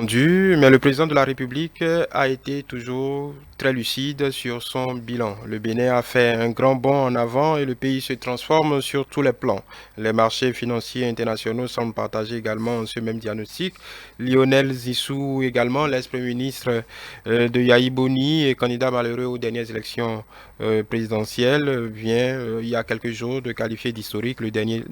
entendu, mais le président de la République a été toujours très lucide sur son bilan. Le Bénin a fait un grand bond en avant et le pays se transforme sur tous les plans. Les marchés financiers internationaux semblent partager également ce même diagnostic. Lionel Zissou également, l'ex-premier ministre de Yaïboni et candidat malheureux aux dernières élections présidentielles, vient il y a quelques jours de qualifier d'historique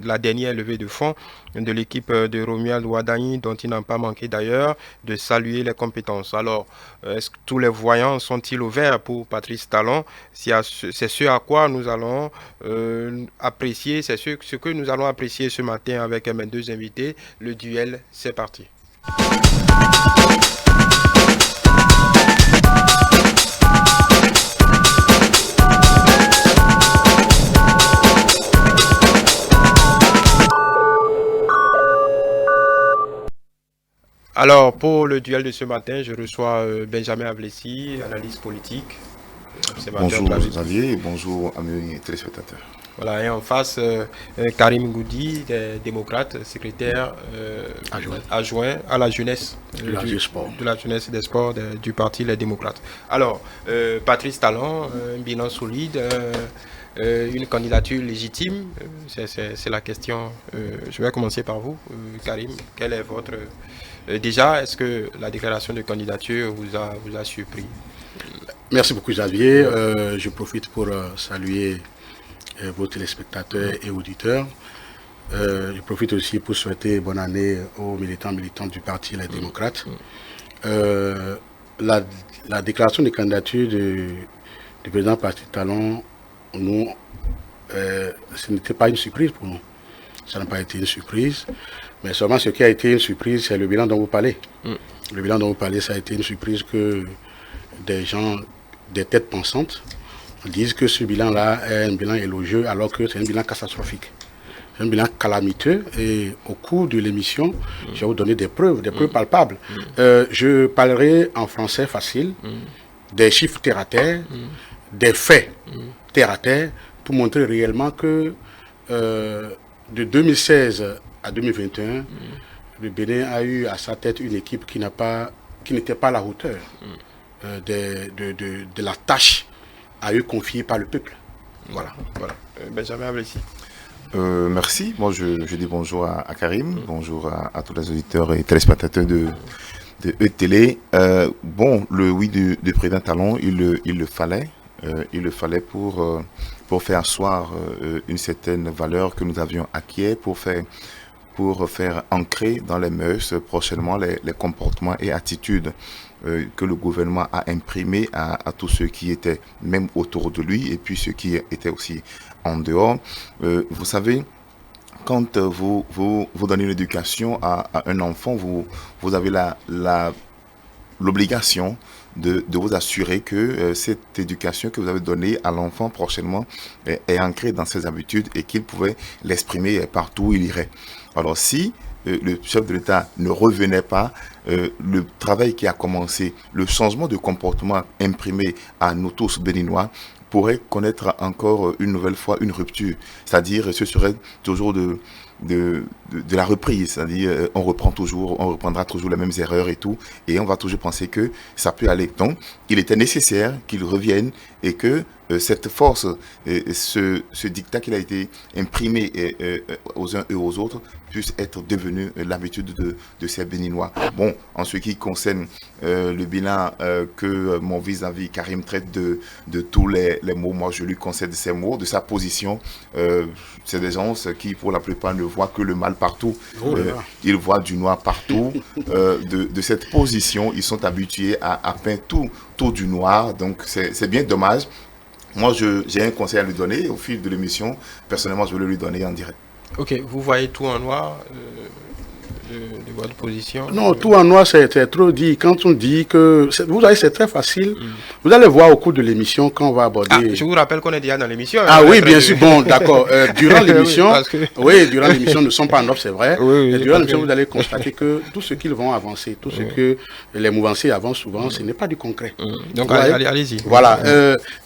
la dernière levée de fonds de l'équipe de Romuald Ouadani, dont il n'a pas manqué d'ailleurs de saluer les compétences. Alors, est-ce que tous les voyants sont-ils au vert pour Patrice Talon? C'est ce à quoi nous allons apprécier, c'est ce que nous allons apprécier ce matin avec mes deux invités. Le duel, c'est parti. Alors, pour le duel de ce matin, je reçois Benjamin Avlessi, analyste politique. Bonjour Xavier et bonjour à mes téléspectateurs. Voilà, et en face, Karim Goudi, des démocrates, secrétaire adjoint à la jeunesse, de la jeunesse et des sports du parti Les Démocrates. Alors, Patrice Talon, un bilan solide, une candidature légitime, c'est la question. Je vais commencer par vous, Karim. Quel est votre... déjà, est-ce que la déclaration de candidature vous a surpris? Merci beaucoup Xavier. Je profite pour saluer vos téléspectateurs et auditeurs. Je profite aussi pour souhaiter bonne année aux militantes du parti Les Démocrates. La déclaration de candidature du président Patrice Talon, nous, ce n'était pas une surprise pour nous. Ça n'a pas été une surprise. Mais seulement ce qui a été une surprise, c'est le bilan dont vous parlez. Le bilan dont vous parlez, ça a été une surprise que des gens, des têtes pensantes, disent que ce bilan-là est un bilan élogieux alors que c'est un bilan catastrophique. C'est un bilan calamiteux et au cours de l'émission, je vais vous donner des preuves palpables. Je parlerai en français facile, des chiffres terre à terre, des faits terre à terre, pour montrer réellement que de 2016 à 2021, le Bénin a eu à sa tête une équipe qui n'était pas à la hauteur de la tâche à eux confiée par le peuple. Voilà. Benjamin Avlessi. Merci. Moi, je dis bonjour à Karim, bonjour à tous les auditeurs et téléspectateurs de E-Télé. Bon, le oui du président Talon, il le fallait. Il le fallait pour faire asseoir une certaine valeur que nous avions acquis, pour faire ancrer dans les mœurs prochainement les comportements et attitudes que le gouvernement a imprimés à tous ceux qui étaient même autour de lui et puis ceux qui étaient aussi en dehors. Vous savez, quand vous donnez une éducation à un enfant, vous avez l'obligation de vous assurer que cette éducation que vous avez donnée à l'enfant prochainement est ancrée dans ses habitudes et qu'il pouvait l'exprimer partout où il irait. Alors si le chef de l'État ne revenait pas, le travail qui a commencé, le changement de comportement imprimé à nous tous béninois pourrait connaître encore une nouvelle fois une rupture. C'est-à-dire ce serait toujours de la reprise, c'est-à-dire on reprendra toujours les mêmes erreurs et tout, et on va toujours penser que ça peut aller. Donc, il était nécessaire qu'il revienne et que cette force, ce dictat qu'il a été imprimé aux uns et aux autres puisse être devenu l'habitude de ces Béninois. Bon, en ce qui concerne le bilan que mon vis-à-vis Karim traite de tous les mots, moi je lui concède ces mots, de sa position. C'est des gens qui pour la plupart ne voient que le mal partout. Ils voient du noir partout. De cette position, ils sont habitués à peindre tout du noir. Donc c'est bien dommage. Moi, j'ai un conseil à lui donner. Au fil de l'émission, personnellement, je vais lui donner en direct. Ok, vous voyez tout en noir de votre position? Non, tout en noir, c'est trop dit. Quand on dit que... Vous savez, c'est très facile. Vous allez voir au cours de l'émission quand on va aborder... je vous rappelle qu'on est déjà dans l'émission. Oui, bien sûr. Bon, d'accord. Durant l'émission, durant l'émission, nous ne sommes pas en off, c'est vrai. Durant l'émission, vous allez constater que tout ce qu'ils vont avancer, tout ce que les mouvanciers avancent souvent, ce n'est pas du concret. Donc, allez-y. Voilà.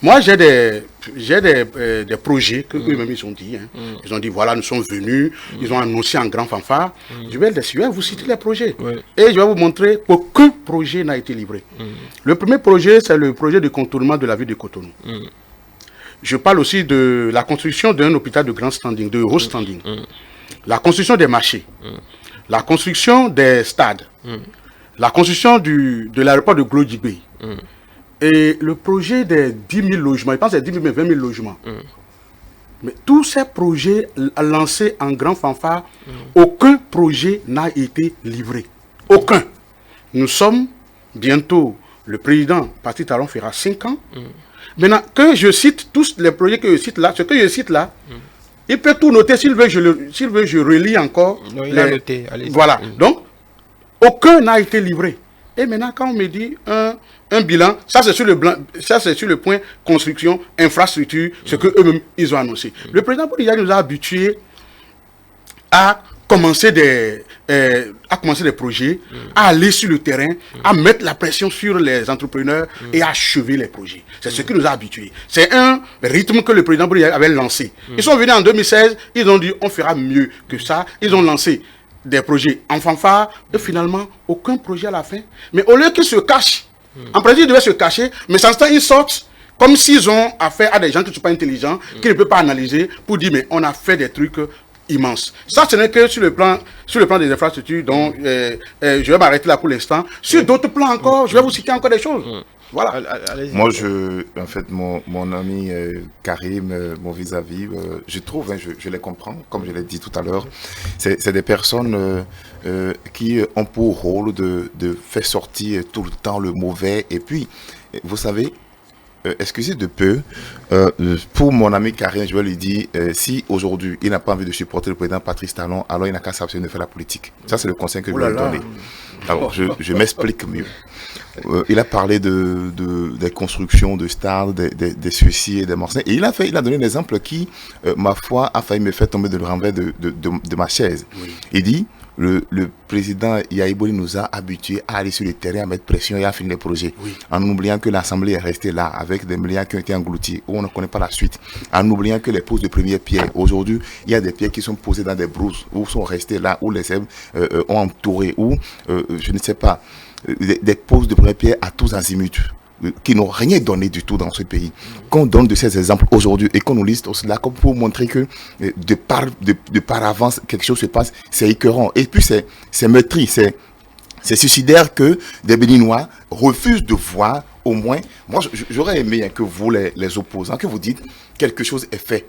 Moi, j'ai j'ai des projets que eux-mêmes ils ont dit. Ils ont dit voilà, nous sommes venus, ils ont annoncé en grand fanfare. Je vais vous citer les projets. Et je vais vous montrer qu'aucun projet n'a été livré. Le premier projet, c'est le projet de contournement de la ville de Cotonou. Je parle aussi de la construction d'un hôpital de grand standing, de haut standing. La construction des marchés. La construction des stades. La construction de l'aéroport de Glodjibé. Et le projet des 10 000 logements, je pense que c'est 10 000, mais 20 000 logements. Mais tous ces projets lancés en grand fanfare, aucun projet n'a été livré. Aucun. Nous sommes bientôt, le président Patrice Talon fera 5 ans. Maintenant, que je cite tous les projets que je cite là, ce que je cite là, il peut tout noter. S'il veut, je relis encore. Non, il a noté. Voilà. Donc, aucun n'a été livré. Et maintenant, quand on me dit un bilan, ça c'est sur le point construction, infrastructure, ce que eux-mêmes ils ont annoncé. Le président Boudiya nous a habitués à commencer des projets, à aller sur le terrain, à mettre la pression sur les entrepreneurs et à achever les projets. C'est ce qui nous a habitués. C'est un rythme que le président Boudiya avait lancé. Ils sont venus en 2016, ils ont dit on fera mieux que ça. Ils ont lancé des projets en fanfare et finalement aucun projet à la fin. Mais au lieu qu'ils se cachent, en principe ils devaient se cacher, mais sans ce temps ils sortent comme s'ils ont affaire à des gens qui ne sont pas intelligents, qui ne peuvent pas analyser pour dire mais on a fait des trucs immenses. Ça ce n'est que sur le plan des infrastructures dont je vais m'arrêter là pour l'instant. Sur d'autres plans encore, je vais vous citer encore des choses. Voilà. Moi, en fait, mon ami Karim, mon vis-à-vis, je trouve, je les comprends, comme je l'ai dit tout à l'heure, c'est des personnes qui ont pour rôle de faire sortir tout le temps le mauvais. Et puis, vous savez, excusez de peu, pour mon ami Karim, je vais lui dire, si aujourd'hui il n'a pas envie de supporter le président Patrice Talon, alors il n'a qu'à s'abstenir de faire la politique. Ça, c'est le conseil que je vais lui donner. Alors, je m'explique mieux. Il a parlé des constructions de stades, des ceci et des morceaux. Et il a donné un exemple qui, ma foi, a failli me faire tomber de le renvers de ma chaise. Oui. Il dit, le président Yahya Boni nous a habitués à aller sur le terrain, à mettre pression et à finir les projets. Oui. En oubliant que l'Assemblée est restée là, avec des milliards qui ont été engloutis, où on ne connaît pas la suite. En oubliant que les poses de première pierre, aujourd'hui, il y a des pierres qui sont posées dans des brousses, où sont restées là, où les herbes ont entouré, où, je ne sais pas, des poses de première pierre à tous azimuts, qui n'ont rien donné du tout dans ce pays. Qu'on donne de ces exemples aujourd'hui et qu'on nous liste cela comme pour montrer que de par avance quelque chose se passe, c'est écœurant. Et puis c'est meurtri, c'est suicidaire que des Béninois refusent de voir au moins. Moi j'aurais aimé que vous les opposants, que vous dites quelque chose est fait.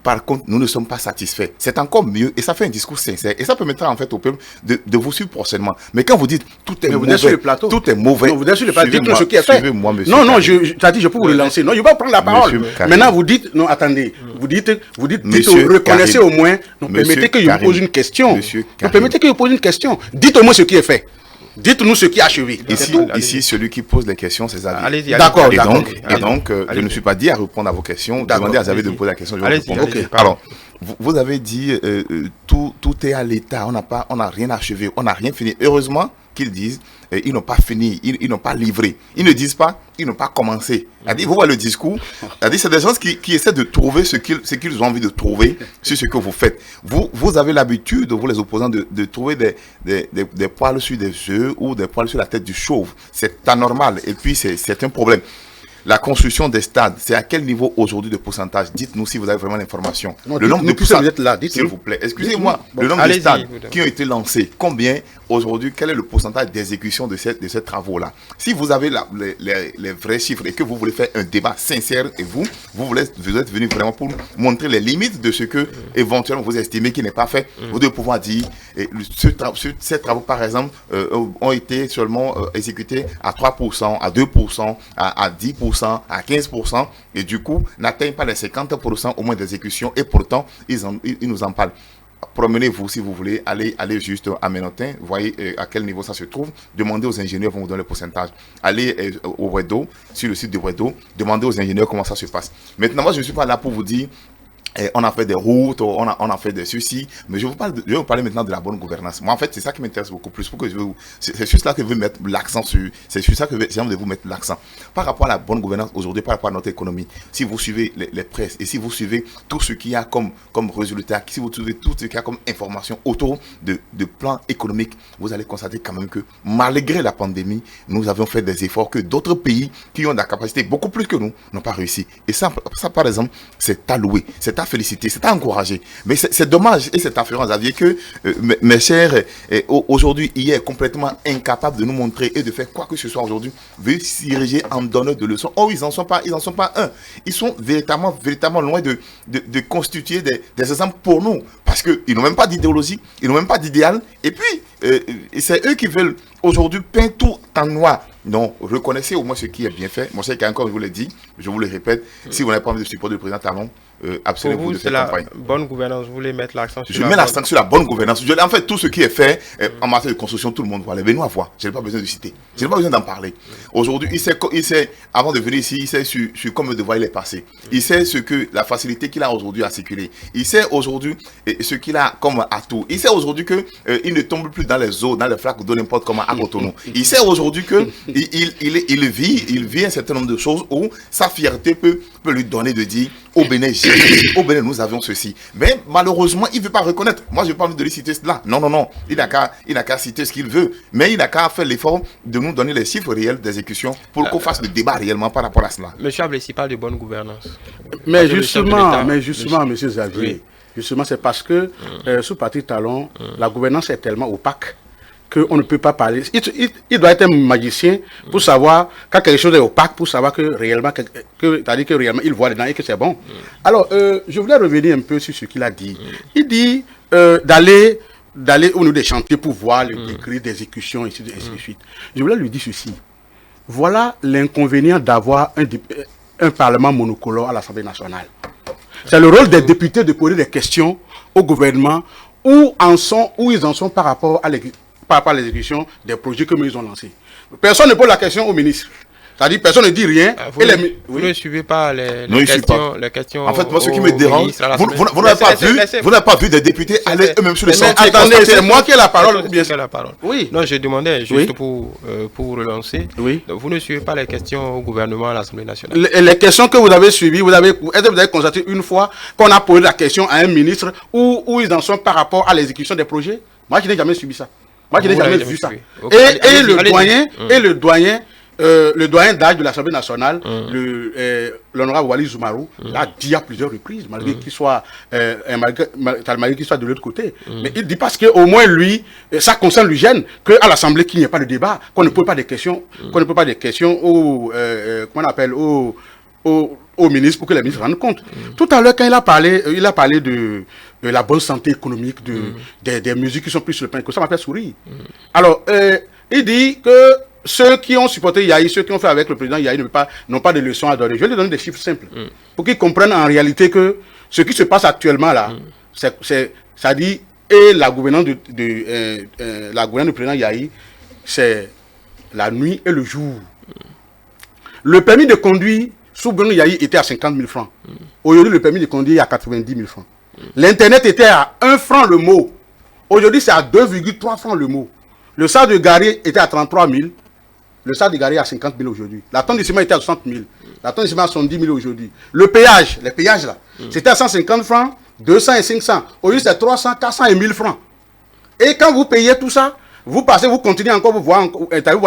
Par contre, nous ne sommes pas satisfaits. C'est encore mieux et ça fait un discours sincère. Et ça permettra en fait au peuple de vous suivre prochainement. Mais quand vous dites tout est mauvais, sur le plateau. Tout est mauvais. Non, vous êtes sur le plateau. Dites-nous ce qui est fait. Suivez-moi, monsieur. Non, je peux vous le lancer. Non, je vais prendre la parole. Maintenant, vous dites, non, attendez. Vous dites, reconnaissez au moins. Non, permettez que je vous pose une question. Permettez que je vous pose une question. Dites au moins ce qui est fait. Dites-nous ce qui est achevé. Ici, celui qui pose les questions, c'est Xavier. Allez-y. D'accord. Et donc, je ne suis pas dit à répondre à vos questions. Demandez à Xavier de me poser la question. Je vais répondre. Okay. Alors, vous avez dit tout est à l'état. On n'a rien achevé. On n'a rien fini. Heureusement qu'ils disent ils n'ont pas fini, ils n'ont pas livré. Ils ne disent pas, ils n'ont pas commencé. Vous voyez le discours. C'est des gens qui essaient de trouver ce qu'ils ont envie de trouver sur ce que vous faites. Vous avez l'habitude, vous les opposants, de trouver des poils sur des œufs ou des poils sur la tête du chauve. C'est anormal et puis c'est un problème. La construction des stades, c'est à quel niveau aujourd'hui de pourcentage? Dites-nous si vous avez vraiment l'information. Le nombre de pourcentages, s'il vous plaît. Excusez-moi, le nombre de stades qui ont été lancés, combien aujourd'hui, quel est le pourcentage d'exécution de ces travaux-là? Si vous avez les vrais chiffres et que vous voulez faire un débat sincère et vous êtes venu vraiment pour montrer les limites de ce que éventuellement vous estimez qui n'est pas fait, vous devez pouvoir dire ces travaux, par exemple, ont été seulement exécutés à 3%, à 2%, à 10%. À 15% et du coup n'atteignent pas les 50% au moins d'exécution et pourtant ils nous en parlent. Promenez-vous si vous voulez, allez juste à Ménotin, voyez à quel niveau ça se trouve, demandez aux ingénieurs, vont vous donner le pourcentage. Allez au Wedo, sur le site de Wedo, demandez aux ingénieurs comment ça se passe. Maintenant, moi je ne suis pas là pour vous dire on a fait des routes, on a fait des ceci, mais je vais vous parler maintenant de la bonne gouvernance. Moi, en fait, c'est ça qui m'intéresse beaucoup plus. C'est juste là que je veux mettre l'accent sur, c'est sur ça que j'ai envie de vous mettre l'accent. Par rapport à la bonne gouvernance aujourd'hui, par rapport à notre économie, si vous suivez les presses et si vous suivez tout ce qu'il y a comme résultat, si vous suivez tout ce qu'il y a comme information autour de plans économiques, vous allez constater quand même que malgré la pandémie, nous avions fait des efforts que d'autres pays qui ont de la capacité beaucoup plus que nous n'ont pas réussi. Et ça par exemple, c'est à louer, c'est à féliciter, c'est à encourager. Mais c'est dommage et c'est afférent, Xavier, que mes chers, aujourd'hui, hier, complètement incapable de nous montrer et de faire quoi que ce soit aujourd'hui, veut s'iriger en donneur de leçons. Oh, ils n'en sont pas un. Ils sont véritablement loin de constituer des exemples pour nous. Parce qu'ils n'ont même pas d'idéologie, ils n'ont même pas d'idéal. Et puis, c'est eux qui veulent aujourd'hui peindre tout en noir. Non, reconnaissez au moins ce qui est bien fait. Mon cher encore, je vous l'ai dit, je vous le répète, si vous n'avez pas envie de support du président Talon, abstenez-vous de cette campagne. Bonne gouvernance, vous voulez mettre l'accent sur Je mets l'accent sur la bonne gouvernance. En fait, tout ce qui est fait en matière de construction, tout le monde voit. Les Béninois voient. Je n'ai pas besoin de citer. Je n'ai pas besoin d'en parler. Aujourd'hui, il sait, avant de venir ici, il sait sur combien de voies il est passé. Il sait la facilité qu'il a aujourd'hui à circuler. Il sait aujourd'hui ce qu'il a comme atout. Il sait aujourd'hui qu'il ne tombe plus dans les eaux, dans les flaques de n'importe comment à Cotonou. Il sait aujourd'hui que il vit un certain nombre de choses où sa fierté peut lui donner de dire au Bénin, nous avions ceci. Mais malheureusement, il ne veut pas reconnaître. Moi, je n'ai pas envie de lui citer cela. Non. Il n'a qu'à citer ce qu'il veut. Mais il n'a qu'à faire l'effort de nous donner les chiffres réels d'exécution pour qu'on fasse le débat réellement par rapport à cela. Monsieur Ablessi parle de bonne gouvernance. Mais justement, monsieur Xavier, justement, c'est parce que sous Patrice Talon, la gouvernance est tellement opaque qu'on ne peut pas parler. Il doit être un magicien pour savoir quand quelque chose est opaque, pour savoir que réellement, c'est-à-dire que réellement il voit dedans et que c'est bon. Alors, je voulais revenir un peu sur ce qu'il a dit. Il dit d'aller au niveau des chantiers pour voir le décret d'exécution, et ainsi de suite. Je voulais lui dire ceci. Voilà l'inconvénient d'avoir un parlement monocolore à l'Assemblée nationale. C'est le rôle des députés de poser des questions au gouvernement où ils en sont par rapport à l'exécution des projets que ils ont lancés. Personne ne pose la question au ministre. C'est-à-dire, personne ne dit rien. Vous ne suivez pas les questions. En fait, moi, ce qui me dérange, vous n'avez pas vu des députés aller eux-mêmes sur le chantier. Attendez, c'est moi qui ai la parole ou bien c'est la parole? Oui. Non, je demandais juste pour relancer. Oui. Vous ne suivez pas les questions au gouvernement à l'Assemblée nationale. Les questions que vous avez suivies, vous avez constaté une fois qu'on a posé la question à un ministre où ils en sont par rapport à l'exécution des projets? Moi, je n'ai jamais subi ça. Moi, je n'ai jamais vu ça. Et le doyen d'âge de l'Assemblée nationale, l'honorable Wali Zoumarou, l'a dit à plusieurs reprises, malgré qu'il soit de l'autre côté. Mais il dit parce qu'au moins lui, ça concerne lui gêne, qu'à l'Assemblée qu'il n'y ait pas de débat, qu'on ne pose pas de questions, au ministre pour que les ministres rendent compte. Tout à l'heure, quand il a parlé de la bonne santé économique, des mesures qui sont plus sur le plan économique, ça m'a fait sourire. Alors, il dit que ceux qui ont supporté Yahi, ceux qui ont fait avec le président Yahi n'ont pas de leçons à donner. Je vais lui donner des chiffres simples pour qu'ils comprennent en réalité que ce qui se passe actuellement là, ça dit, et la gouvernance du président Yahi, c'est la nuit et le jour. Le permis de conduire sous Bruno Yahi était à 50 000 francs. Aujourd'hui, le permis de conduire est à 90 000 francs. L'Internet était à 1 franc le mot. Aujourd'hui, c'est à 2,3 francs le mot. Le sac de Gary était à 33 000. Le sac de Gary est à 50 000 aujourd'hui. La tonne de ciment était à 60 000. La tonne de ciment à 70 000 aujourd'hui. Les péages là, c'était à 150 francs, 200 et 500. Aujourd'hui, c'est 300, 400 et 1000 francs. Et quand vous payez tout ça, vous passez, vous continuez encore, vous voyez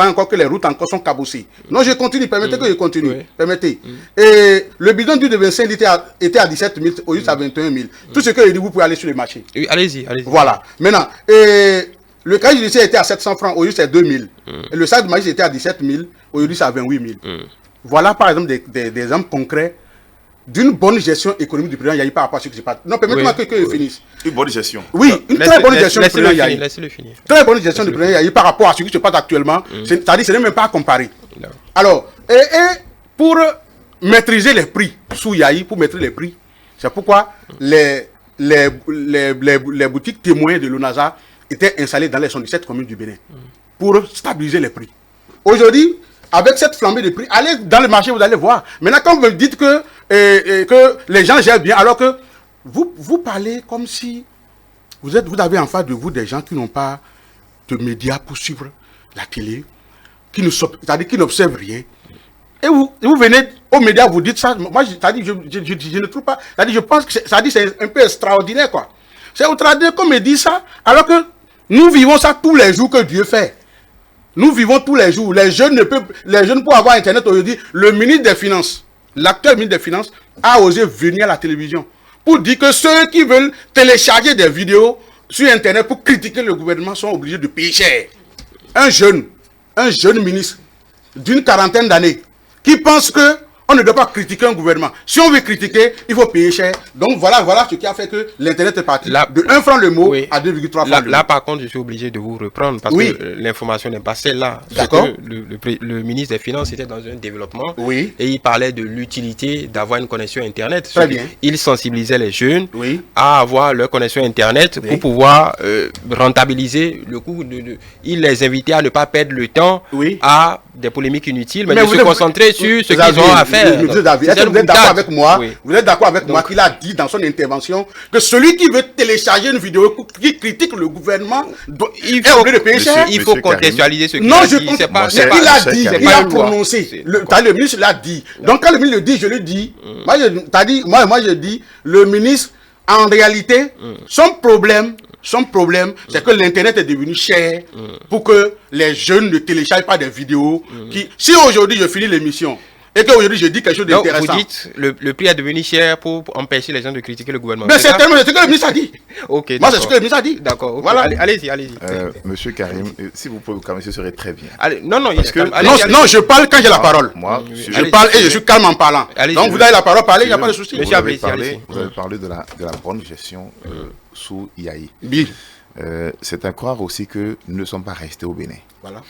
encore que les routes encore sont cabossées. Non, je continue, permettez que je continue. Oui. Permettez. Et le bidon d'huile de 25 litres était à 17 000, aujourd'hui c'est à 21 000. Tout ce que je dis, vous pouvez aller sur le marché. Oui, allez-y. Voilà. Maintenant, le casier judiciaire était à 700 francs, aujourd'hui c'est 2 000. Et le sac de maïs était à 17 000, aujourd'hui c'est à 28 000. Voilà par exemple des exemples concrets d'une bonne gestion économique du président Yahi par rapport à ce qui se passe. Non, permettez-moi que je finisse. Une bonne gestion. Oui, une très bonne gestion du président Yahi. Laissez-le finir. Très bonne gestion du président Yahi par rapport à ce qui se passe actuellement. C'est-à-dire, ce n'est même pas à comparer. Non. Alors, et pour maîtriser les prix sous Yahi, pour maîtriser les prix, c'est pourquoi les boutiques témoins de l'ONASA étaient installées dans les 77 communes du Bénin pour stabiliser les prix. Aujourd'hui, avec cette flambée de prix, allez dans le marché, vous allez voir. Maintenant, quand vous me dites que les gens gèrent bien, alors que vous parlez comme si vous avez en face de vous des gens qui n'ont pas de médias pour suivre la télé, c'est-à-dire qui n'observent rien. Et vous venez aux médias, vous dites ça. Moi, je ne trouve pas. Je pense que c'est un peu extraordinaire, quoi. C'est extraordinaire qu'on me dit ça, alors que nous vivons ça tous les jours que Dieu fait. Nous vivons tous les jours. Les jeunes pour avoir Internet aujourd'hui, le ministre des Finances, l'actuel ministre des Finances, a osé venir à la télévision pour dire que ceux qui veulent télécharger des vidéos sur Internet pour critiquer le gouvernement sont obligés de payer cher. Un jeune ministre d'une quarantaine d'années qui pense que on ne doit pas critiquer un gouvernement. Si on veut critiquer, il faut payer cher. Donc voilà ce qui a fait que l'Internet est parti de 1 franc le mot à 2,3 francs le mot. Là, par contre, je suis obligé de vous reprendre parce que l'information n'est pas celle-là. D'accord. Le ministre des Finances était dans un développement et il parlait de l'utilité d'avoir une connexion Internet. Très bien. Il sensibilisait les jeunes à avoir leur connexion Internet pour pouvoir rentabiliser le coût. Il les invitait à ne pas perdre le temps à des polémiques inutiles, mais de se concentrer sur ce qu'ils ont à faire. Vous êtes d'accord avec moi? Vous êtes d'accord avec moi qu'il a dit dans son intervention que celui qui veut télécharger une vidéo qui critique le gouvernement est obligé de payer cher? Il faut contextualiser ce qu'il a dit. Il a prononcé. Le ministre l'a dit. Donc quand le ministre le dit, je le dis. Moi je dis, le ministre, en réalité, son problème, c'est que l'Internet est devenu cher pour que les jeunes ne téléchargent pas des vidéos. Si aujourd'hui je finis l'émission et qu'aujourd'hui je dis quelque chose d'intéressant. Vous dites le prix est devenu cher pour empêcher les gens de critiquer le gouvernement. Mais c'est tellement ce que le ministre a dit. Ok. Moi, c'est ce que le ministre a dit. D'accord. Voilà. Allez-y. Monsieur Karim, si vous pouvez vous calmer, ce serait très bien. Allez, non, je parle quand j'ai la parole. Moi, je parle et je suis calme en parlant. Donc vous avez la parole, parlez, il n'y a pas de souci. Vous avez parlé de la bonne gestion sous IAI. C'est à croire aussi que nous ne sommes pas restés au Bénin. Voilà.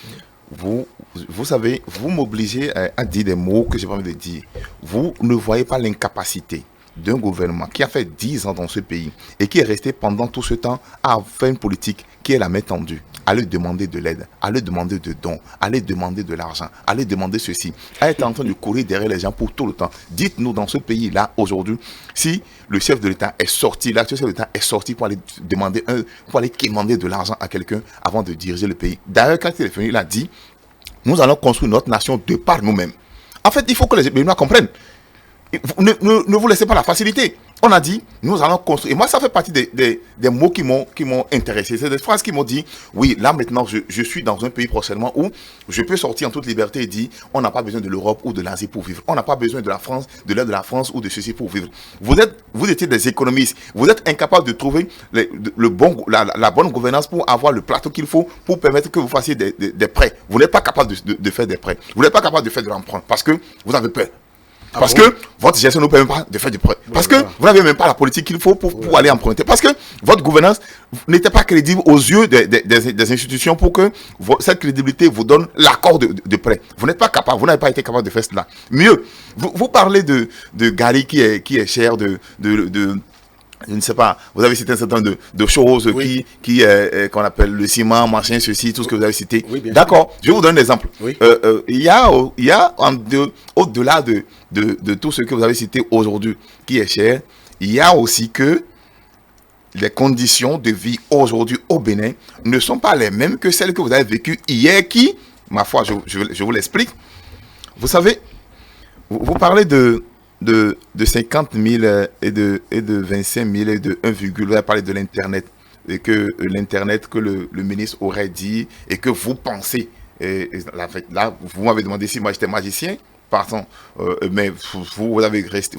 Vous savez, vous m'obligez à dire des mots que j'ai pas envie de dire. Vous ne voyez pas l'incapacité d'un gouvernement qui a fait 10 ans dans ce pays et qui est resté pendant tout ce temps à faire une politique qui est la main tendue, à lui demander de l'aide, à lui demander de dons, à lui demander de l'argent, à lui demander ceci, à être en train de courir derrière les gens pour tout le temps. Dites-nous dans ce pays-là, aujourd'hui, si le chef de l'État est sorti, l'actuel chef de l'État est sorti pour aller quémander de l'argent à quelqu'un avant de diriger le pays. D'ailleurs, quand il est venu, il a dit, nous allons construire notre nation de par nous-mêmes. En fait, il faut que les Béninois comprennent. Ne vous laissez pas la facilité. On a dit, nous allons construire. Et moi, ça fait partie des mots qui m'ont intéressé. C'est des phrases qui m'ont dit, oui, là maintenant, je suis dans un pays prochainement où je peux sortir en toute liberté et dire, on n'a pas besoin de l'Europe ou de l'Asie pour vivre. On n'a pas besoin de la France, de l'aide de la France ou de ceci pour vivre. Vous étiez des économistes. Vous êtes incapables de trouver la bonne gouvernance pour avoir le plateau qu'il faut pour permettre que vous fassiez des prêts. Vous n'êtes pas capable de faire des prêts. Vous n'êtes pas capable de faire de l'emprunt parce que vous avez peur. Parce que votre gestion ne permet pas de faire du prêt. Parce que vous n'avez même pas la politique qu'il faut pour aller emprunter. Parce que votre gouvernance n'était pas crédible aux yeux des institutions pour que cette crédibilité vous donne l'accord de prêt. Vous n'êtes pas capable, vous n'avez pas été capable de faire cela. Mieux, vous parlez de Gary qui est cher, je ne sais pas, vous avez cité un certain nombre de choses qu'on appelle le ciment, machin, ceci, tout ce que vous avez cité. Oui, d'accord, je vais vous donner un exemple. Oui. Il y a au-delà de tout ce que vous avez cité aujourd'hui qui est cher, il y a aussi que les conditions de vie aujourd'hui au Bénin ne sont pas les mêmes que celles que vous avez vécues hier qui, ma foi, je vous l'explique. Vous savez, vous parlez de 50 000 et de 25 000 et de 1, vous avez parlé de l'Internet et que l'Internet que le ministre aurait dit et que vous pensez, et là vous m'avez demandé si moi j'étais magicien, pardon, mais vous êtes resté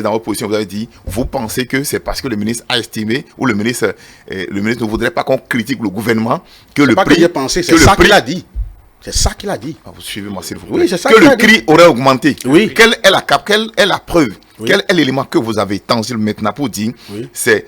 dans votre position, vous avez dit, vous pensez que c'est parce que le ministre a estimé ou le ministre ne voudrait pas qu'on critique le gouvernement que le prix... C'est ça qu'il a dit. C'est ça qu'il a dit. Vous suivez-moi s'il vous plaît. Oui, c'est ça que le prix aurait augmenté. Oui. Quelle est la preuve? Oui. Quel est l'élément que vous avez tangible maintenant pour dire c'est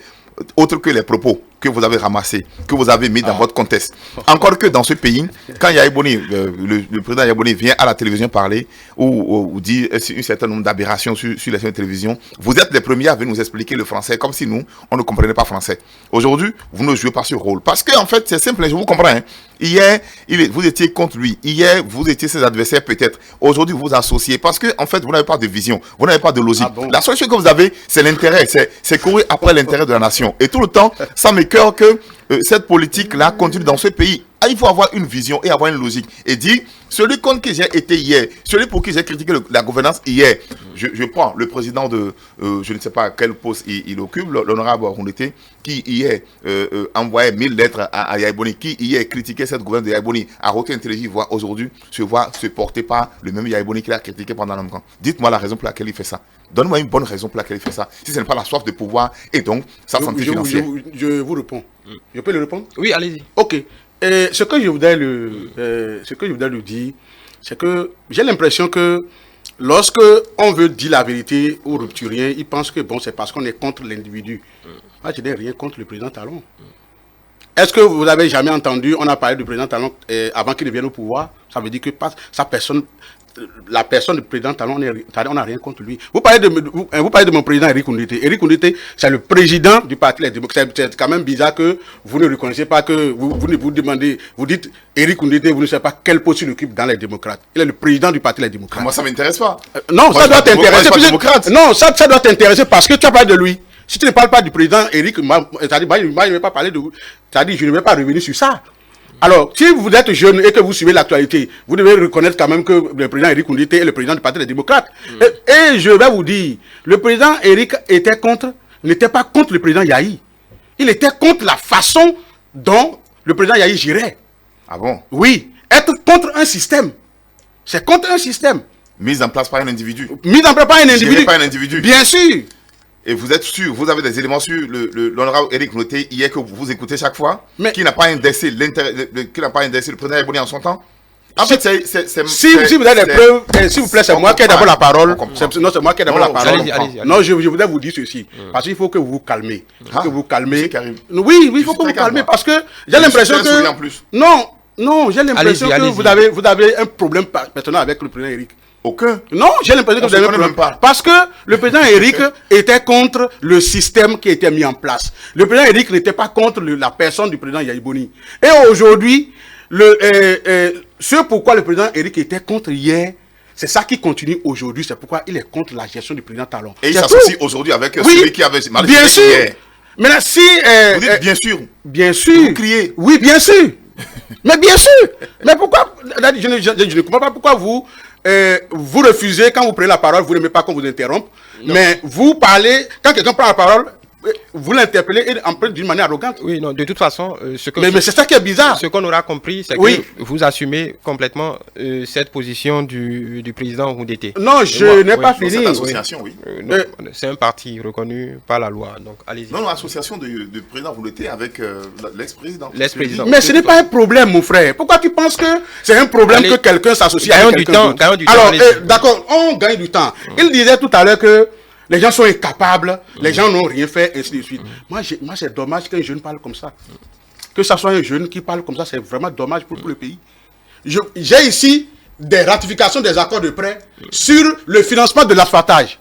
autre que les propos que vous avez ramassés, que vous avez mis dans votre contexte. Encore que dans ce pays, quand Yaya Boni, le président Yaya Boni vient à la télévision parler ou dit un certain nombre d'aberrations sur les chaînes de télévision, vous êtes les premiers à venir nous expliquer le français comme si nous, on ne comprenait pas français. Aujourd'hui, vous ne jouez pas ce rôle. Parce que, en fait, c'est simple, je vous comprends. Hein. Hier, vous étiez contre lui. Hier, vous étiez ses adversaires peut-être. Aujourd'hui, vous vous associez. Parce que, en fait, vous n'avez pas de vision. Vous n'avez pas de logique. Ah bon? La seule chose que vous avez, c'est l'intérêt. C'est courir après l'intérêt de la nation. Et tout le temps, ça m'écoeure que cette politique-là continue dans ce pays. Ah, il faut avoir une vision et avoir une logique. Et dire, celui contre qui j'ai été hier, celui pour qui j'ai critiqué la gouvernance hier, je prends le président de, je ne sais pas quel poste il occupe, l'honorable Roundete, qui hier envoyait 1000 lettres à Yaya Boni, qui hier critiquait cette gouvernance de Yaya Boni, a requis intelligent, voit aujourd'hui se porter par le même Yaya Boni qu'il a critiqué pendant longtemps. Dites-moi la raison pour laquelle il fait ça. Donnez-moi une bonne raison pour laquelle il fait ça. Si ce n'est pas la soif de pouvoir et donc sa santé financière. Je vous réponds. Je peux le répondre? Oui, allez-y. Ok. Ce que je voudrais lui dire, c'est que j'ai l'impression que lorsque on veut dire la vérité aux rupturiens, ils pensent que bon, c'est parce qu'on est contre l'individu. Moi, je n'ai rien contre le président Talon. Est-ce que vous avez jamais entendu, on a parlé du président Talon avant qu'il vienne au pouvoir? Ça veut dire que la personne du président Talon, on n'a rien contre lui. Vous parlez de mon président Eric Koundété. Eric Koundété, c'est le président du Parti Les Démocrates. C'est quand même bizarre que vous ne reconnaissez pas, que vous demandez, vous dites Eric Koundété, vous ne savez pas quel poste il occupe dans les démocrates. Il est le président du Parti Les Démocrates. Moi, ça ne m'intéresse pas. Non, ça doit t'intéresser. Non, ça doit t'intéresser parce que tu as parlé de lui. Si tu ne parles pas du président Eric, c'est-à-dire, je ne vais pas parler de vous. C'est-à-dire, je ne vais pas revenir sur ça. Alors, si vous êtes jeune et que vous suivez l'actualité, vous devez reconnaître quand même que le président Eric Koundété est le président du Parti des démocrates. Et je vais vous dire, le président Eric n'était pas contre le président Yahi. Il était contre la façon dont le président Yahi gérait. Ah bon? Oui. Être contre un système. C'est contre un système. Mise en place par un individu. Mise en place par un individu. Géré par un individu. Bien sûr. Et vous êtes sûr, vous avez des éléments sur l'honorable Eric Koundété hier que vous écoutez chaque fois, qui n'a pas indexé le président Yaya Boni en son temps. En fait, si vous avez des preuves, s'il vous plaît, c'est moi qui ai d'abord la parole. Non, c'est moi qui ai d'abord la parole. Non, je voudrais vous dire ceci. Parce qu'il faut que vous vous calmez. Que vous calmez. Oui, il faut que vous vous calmez parce que j'ai l'impression que... Non, j'ai l'impression que vous avez un problème maintenant avec le président Eric. Aucun. Non, j'ai l'impression que vous avez un problème. Parce que le président Eric était contre le système qui était mis en place. Le président Eric n'était pas contre la personne du président Yaya Boni. Et aujourd'hui, ce pourquoi le président Eric était contre hier, c'est ça qui continue aujourd'hui. C'est pourquoi il est contre la gestion du président Talon. Et il s'associe aujourd'hui avec celui qui avait mal bien sûr. Hier. Mais si... vous dites bien sûr. Bien sûr. Vous criez. Oui, bien sûr. Mais bien sûr. Mais pourquoi... Je ne comprends pas pourquoi vous refusez, quand vous prenez la parole, vous n'aimez pas qu'on vous interrompe. Non. Mais vous parlez, quand quelqu'un prend la parole, vous l'interpellez d'une manière arrogante. Oui, non, de toute façon, mais c'est ça qui est bizarre. Ce qu'on aura compris, c'est que vous assumez complètement cette position du président Koundété. Non, je n'ai pas fini. C'est une association, oui. C'est un parti reconnu par la loi, donc allez-y. Non, l'association du président Koundété avec l'ex-président. L'ex-président. Mais ce n'est pas un problème, mon frère. Pourquoi tu penses que c'est un problème que quelqu'un s'associe avec quelqu'un d'autre? Alors, d'accord, on gagne du temps. Il disait tout à l'heure que les gens sont incapables, les gens n'ont rien fait, ainsi de suite. Moi, c'est dommage qu'un jeune parle comme ça. Que ce soit un jeune qui parle comme ça, c'est vraiment dommage pour le pays. J'ai ici des ratifications des accords de prêt sur le financement de l'asphaltage.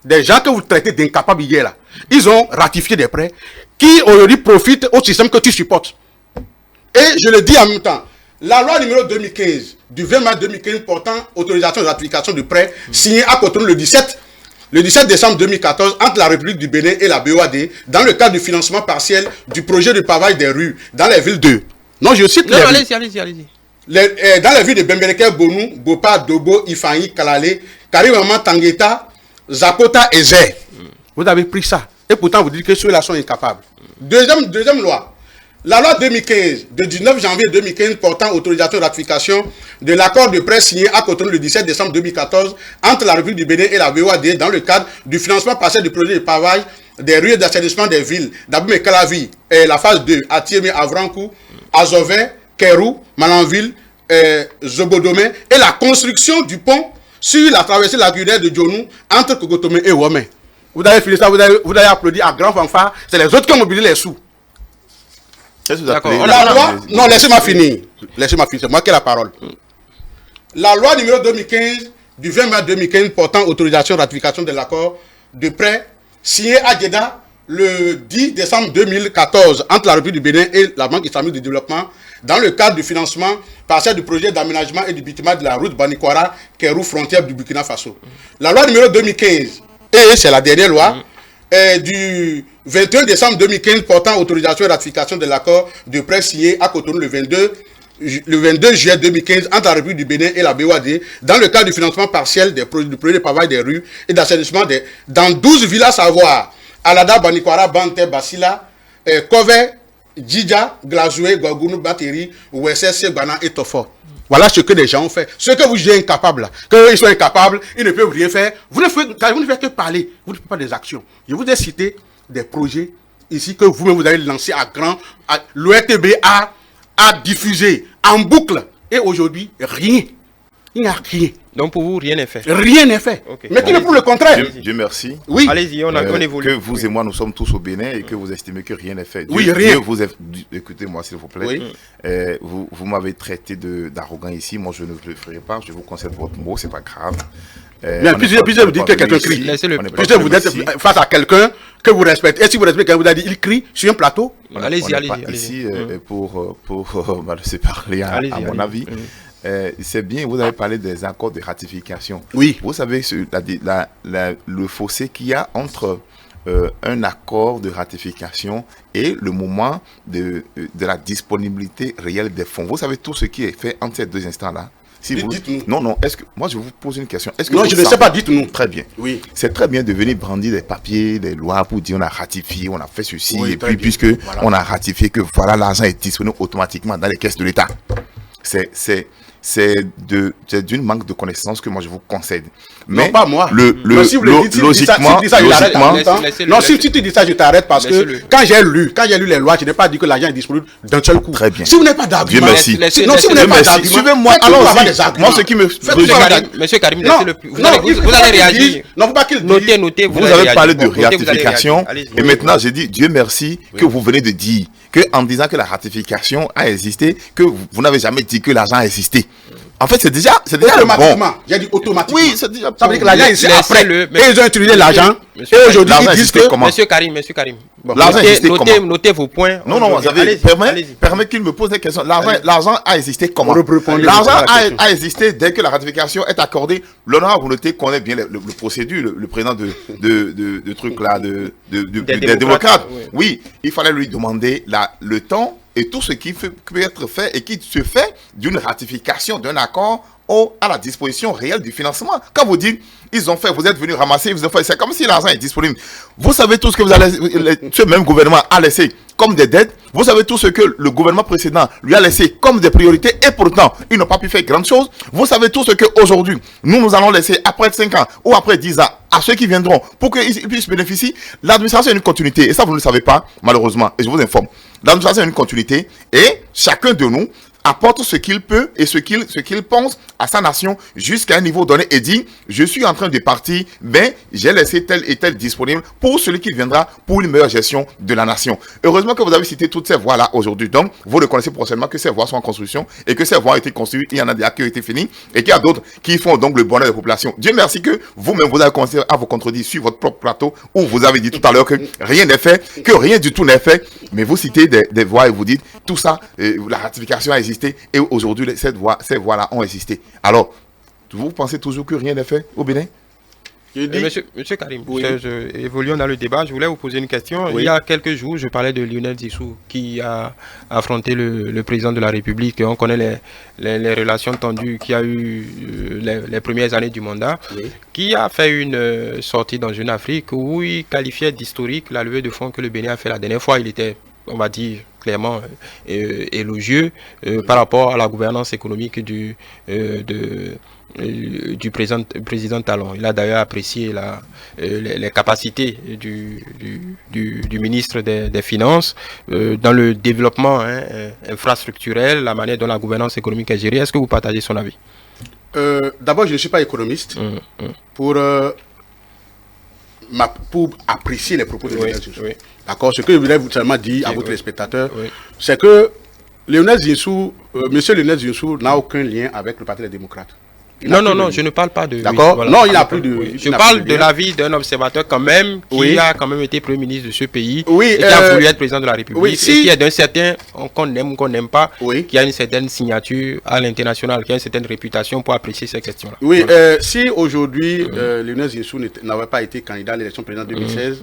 Des gens que vous traitez d'incapables hier, là. Ils ont ratifié des prêts qui aujourd'hui profitent au système que tu supportes. Et je le dis en même temps, la loi numéro 2015, du 20 mars 2015 portant autorisation de ratification de prêts, signée à Cotonou le 17 décembre 2014 entre la République du Bénin et la BOAD dans le cadre du financement partiel du projet de pavage des rues dans les villes de... Non, je cite les villes. Allez-y. Dans les villes de Bembeleke, Bonou, Bopa, Dobo, Ifanyi, Kalale, Karimama, Tangueta, Zapota et Zé. Vous avez pris ça. Et pourtant, vous dites que ceux-là sont incapables. Deuxième loi. La loi 2015, de 19 janvier 2015 portant autorisation de ratification de l'accord de prêt signé à Cotonou le 17 décembre 2014 entre la République du Bénin et la BOAD dans le cadre du financement partiel du projet de pavage des rues d'assainissement des villes d'Aboumé Kalavi, la phase 2, à Tiémé, Avrankou, Azové, Kérou, Malanville, Zobodomé, et la construction du pont sur la traversée lagunaire de Djonou entre Kokotomé et Ouamé. Vous avez fini ça, vous avez applaudi à grand fanfare, c'est les autres qui ont mobilisé les sous. D'accord. La loi, non, laissez-moi finir. Laissez-moi finir, c'est moi qui ai la parole. La loi numéro 2015 du 20 mars 2015 portant autorisation ratification de l'accord de prêt signé à Jeddah le 10 décembre 2014 entre la République du Bénin et la Banque islamique de développement dans le cadre du financement partiel du projet d'aménagement et du bâtiment de la route Banikwara, Kérou, frontière du Burkina Faso. La loi numéro 2015, et c'est la dernière loi, du 21 décembre 2015 portant autorisation et ratification de l'accord de prêt signé à Cotonou le 22 juillet 2015 entre la République du Bénin et la BOAD dans le cadre du financement partiel du projet de pavage des rues et d'assainissement dans 12 villes à savoir Alada, Banikwara, Bante, Basila, Kove, Djidja, Glazoué, Gogounou, Bateri, Ouessé, Sebana et Tofo. Voilà ce que les gens ont fait. Ce que vous jugez incapable, qu'ils sont incapables, ils ne peuvent rien faire. Vous ne faites que parler, vous ne faites pas des actions. Je vous ai cité des projets ici que vous-même vous avez lancés à grand. L'ORTB a diffusé en boucle. Et aujourd'hui, rien. Il n'y a rien. Donc pour vous, rien n'est fait. Rien n'est fait. Okay. Mais qui ne prouve le contraire. Dieu merci. Oui. Allez-y, on évolue. Que vous et moi, nous sommes tous au Bénin et que vous estimez que rien n'est fait. Oui, rien. Écoutez-moi, s'il vous plaît. Oui. Vous m'avez traité d'arrogant ici. Moi, je ne le ferai pas. Je vous concède votre mot. C'est pas grave. Mais puisque vous dites que quelqu'un crie. Puisque vous êtes face à quelqu'un que vous respectez. Et si vous respectez quelqu'un, vous avez dit, il crie sur un plateau. Allez-y, allez-y. Ici, pour se parler à mon avis. C'est bien, vous avez parlé des accords de ratification. Oui. Vous savez le fossé qu'il y a entre un accord de ratification et le moment de la disponibilité réelle des fonds. Vous savez tout ce qui est fait entre ces deux instants-là. Si dites-nous. Non, moi je vous pose une question. Non, je ne sais pas, dites-nous. Très bien. Oui. C'est très bien de venir brandir des papiers, des lois pour dire on a ratifié, on a fait ceci, oui, et puis puisque on a ratifié que voilà, l'argent est disponible automatiquement dans les caisses de l'État. C'est d'une manque de connaissance que moi je vous concède. Mais non, pas moi. Logiquement, non, si tu dis ça, je t'arrête parce que quand j'ai lu les lois, je n'ai pas dit que l'argent est disponible d'un seul coup. Très bien. Si vous n'avez pas d'argument, Dieu merci. Non, si vous n'avez pas d'argument, suivez-moi. Alors, moi, ce qui me Monsieur Karim, vous allez réagir. Non, faut pas qu'il notez. Vous avez parlé de ratification et maintenant j'ai dit Dieu merci que vous venez de dire que en disant que la ratification a existé, que vous n'avez jamais dit que l'argent a existé. En fait, c'est déjà automatiquement. Bon. J'ai dit automatiquement. Oui, c'est déjà. Ça veut dire que l'argent est ici après. Et ils ont utilisé l'argent. Et aujourd'hui, ils disent que. Monsieur Karim. L'argent existait comment? Notez vos points. Non, permet qu'il me pose des questions. L'argent a existé comment? L'argent a existé dès que la ratification est accordée. L'honorable notez connaît bien le procédure, le président de truc là, des démocrates. Oui, il fallait lui demander le temps et tout ce qui peut être fait et qui se fait d'une ratification d'un accord à la disposition réelle du financement. Quand vous dites, ils ont fait, vous êtes venus ramasser, vous ont fait, c'est comme si l'argent est disponible. Vous savez tout ce que ce même gouvernement a laissé comme des dettes. Vous savez tout ce que le gouvernement précédent lui a laissé comme des priorités et pourtant, ils n'ont pas pu faire grand chose. Vous savez tout ce qu'aujourd'hui, nous allons laisser après 5 ans ou après 10 ans à ceux qui viendront pour qu'ils puissent bénéficier. L'administration est une continuité et ça, vous ne le savez pas, malheureusement, et je vous informe. L'administration est une continuité et chacun de nous apporte ce qu'il peut et ce qu'il pense à sa nation jusqu'à un niveau donné et dit je suis en train de partir mais j'ai laissé tel et tel disponible pour celui qui viendra pour une meilleure gestion de la nation. Heureusement que vous avez cité toutes ces voies là aujourd'hui, donc vous reconnaissez prochainement que ces voies sont en construction et que ces voies ont été construites, il y en a des qui ont été finies et qu'il y a d'autres qui font donc le bonheur des populations. Dieu merci que vous-même vous avez commencé à vous contredire sur votre propre plateau où vous avez dit tout à l'heure que rien n'est fait, que rien du tout n'est fait, mais vous citez des voies et vous dites tout ça, la ratification a existé et aujourd'hui ces voies-là ont existé. Alors, vous pensez toujours que rien n'est fait au Bénin? Monsieur Karim, évoluons dans le débat. Je voulais vous poser une question. Oui. Il y a quelques jours, je parlais de Lionel Zissou qui a affronté le président de la République. On connaît les relations tendues qu'il y a eu les premières années du mandat, qui a fait une sortie dans Jeune Afrique où il qualifiait d'historique la levée de fonds que le Bénin a fait la dernière fois. Il était, on va dire, clairement élogieux par rapport à la gouvernance économique du président Talon. Il a d'ailleurs apprécié les capacités du ministre des Finances dans le développement infrastructurel, la manière dont la gouvernance économique est gérée. Est-ce que vous partagez son avis? D'abord, je ne suis pas économiste. Pour pour apprécier les propos de Lionel Zinsou. Oui. D'accord. Ce que je voulais seulement dire à votre spectateur, c'est que Lionel Zinsou, monsieur Lionel Zinsou n'a aucun lien avec le Parti des démocrates. Non, je ne parle pas de... D'accord. Voilà. Non, il n'a plus de... Oui. Je parle de l'avis d'un observateur quand même, qui a quand même été Premier ministre de ce pays, et qui a voulu être président de la République, et qui est d'un certain, qu'on aime ou qu'on n'aime pas, qui a une certaine signature à l'international, qui a une certaine réputation pour apprécier ces questions-là. Oui, si aujourd'hui Lionel Zinsou n'avait pas été candidat à l'élection présidentielle 2016,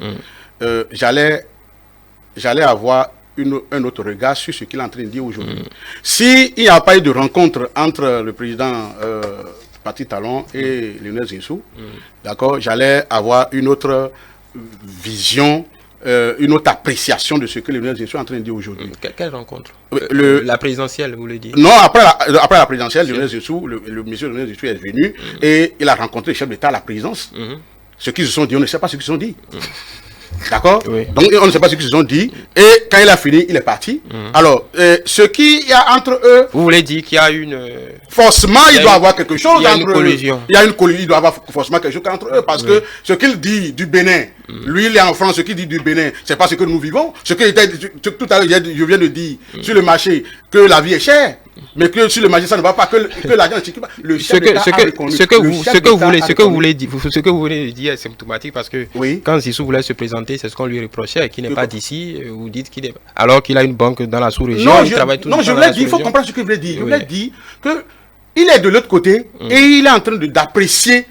j'allais avoir un autre regard sur ce qu'il est en train de dire aujourd'hui. S'il n'y a pas eu de rencontre entre le président Patrice Talon et Lionel Zinsou, d'accord, j'allais avoir une autre vision, une autre appréciation de ce que Lionel Zinsou est en train de dire aujourd'hui. Quelle rencontre? La présidentielle, vous voulez dire? Non, après la présidentielle, Lionel Zinsou, le monsieur Lionel Zinsou est venu et il a rencontré le chef d'État à la présidence. Ce qu'ils se sont dit, on ne sait pas ce qu'ils se sont dit. D'accord. Donc on ne sait pas ce qu'ils se sont dit. Et quand il a fini, il est parti. Alors, ce qu'il y a entre eux... Vous voulez dire qu'il y a une... Forcément, il doit y avoir quelque chose. Il y a une collision. Il y a une collision. Il doit y avoir forcément quelque chose entre eux. Parce que ce qu'il dit du Bénin, lui, il est en France, ce qu'il dit du Bénin, c'est pas ce que nous vivons. Ce que tout à l'heure, je viens de dire sur le marché, que la vie est chère. Mais que sur le marché, ça ne va pas, que l'argent ne circule pas. Ce que vous voulez dire est symptomatique parce que quand Zissou voulait se présenter, c'est ce qu'on lui reprochait, qu'il n'est pas d'ici, vous dites qu'il est... Alors qu'il a une banque dans la sous-région, il travaille tout le temps. Non, je voulais dire, il faut comprendre ce que je voulais dire. Je voulais dire qu'il est de l'autre côté et il est en train d'apprécier